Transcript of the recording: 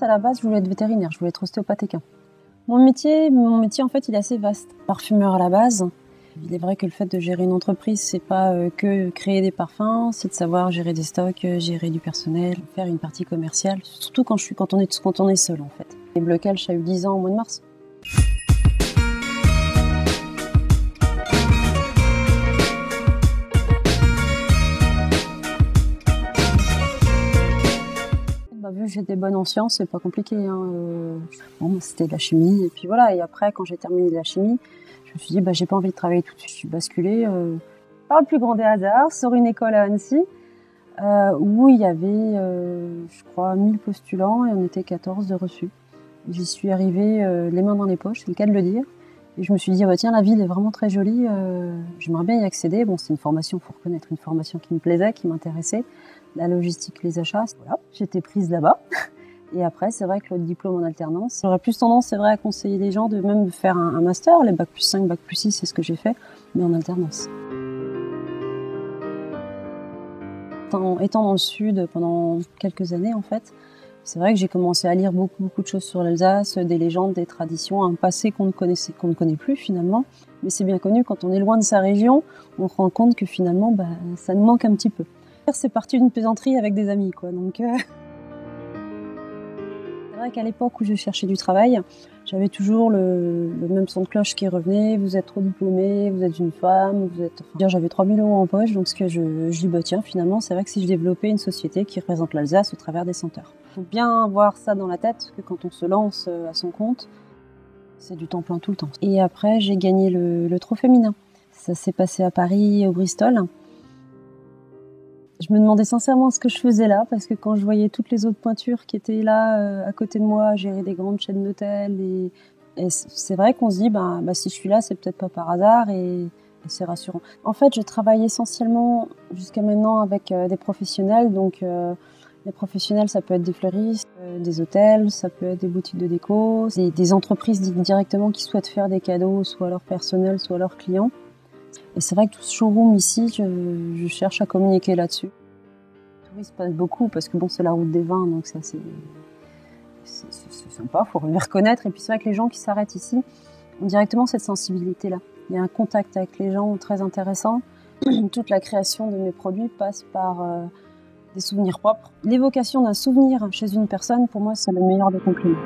à la base, je voulais être vétérinaire, je voulais être ostéopathe équin. Mon métier, en fait, il est assez vaste. Parfumeur à la base. Il est vrai que le fait de gérer une entreprise, c'est pas que créer des parfums, c'est de savoir gérer des stocks, gérer du personnel, faire une partie commerciale, surtout quand on est seul en fait. Et Blocage, ça a eu 10 ans au mois de mars. Vu que j'étais bonne en sciences, c'est pas compliqué. Bon, c'était de la chimie, et puis voilà. Et après, quand j'ai terminé la chimie, je me suis dit, j'ai pas envie de travailler tout de suite. Je suis basculée par le plus grand des hasards sur une école à Annecy, où il y avait, je crois, 1000 postulants et on était 14 de reçus. J'y suis arrivée les mains dans les poches, c'est le cas de le dire. Et je me suis dit, tiens, la ville est vraiment très jolie, j'aimerais bien y accéder. Bon, c'est une formation, faut reconnaître, une formation qui me plaisait, qui m'intéressait. La logistique, les achats, voilà. J'étais prise là-bas. Et après, c'est vrai que le diplôme en alternance, j'aurais plus tendance, c'est vrai, à conseiller les gens de même faire un master. Les bac plus 5, bac plus 6, c'est ce que j'ai fait, mais en alternance. Étant dans le sud pendant quelques années, en fait, c'est vrai que j'ai commencé à lire beaucoup de choses sur l'Alsace, des légendes, des traditions, un passé qu'on ne connaît plus finalement. Mais c'est bien connu, quand on est loin de sa région, on se rend compte que finalement, ça nous manque un petit peu. C'est parti d'une plaisanterie avec des amis, quoi. Donc, c'est vrai qu'à l'époque où je cherchais du travail, j'avais toujours le même son de cloche qui revenait. Vous êtes trop diplômée, vous êtes une femme, j'avais 3000 € en poche, donc ce que je dis, tiens, finalement, c'est vrai que si je développais une société qui représente l'Alsace au travers des senteurs. Il faut bien avoir ça dans la tête, parce que quand on se lance à son compte, c'est du temps plein tout le temps. Et après, j'ai gagné le trot féminin. Ça s'est passé à Paris, au Bristol. Je me demandais sincèrement ce que je faisais là, parce que quand je voyais toutes les autres pointures qui étaient là à côté de moi, gérer des grandes chaînes d'hôtels, et c'est vrai qu'on se dit, si je suis là, c'est peut-être pas par hasard, et c'est rassurant. En fait, je travaille essentiellement jusqu'à maintenant avec des professionnels, donc les professionnels, ça peut être des fleuristes, des hôtels, ça peut être des boutiques de déco, des entreprises directement qui souhaitent faire des cadeaux, soit à leur personnel, soit à leurs clients. Et c'est vrai que tout ce showroom ici, je cherche à communiquer là-dessus. Les touristes passent beaucoup parce que c'est la route des vins, donc ça c'est sympa, faut les reconnaître. Et puis c'est vrai que les gens qui s'arrêtent ici ont directement cette sensibilité-là. Il y a un contact avec les gens très intéressant. Toute la création de mes produits passe par des souvenirs propres. L'évocation d'un souvenir chez une personne, pour moi, c'est le meilleur des compliments.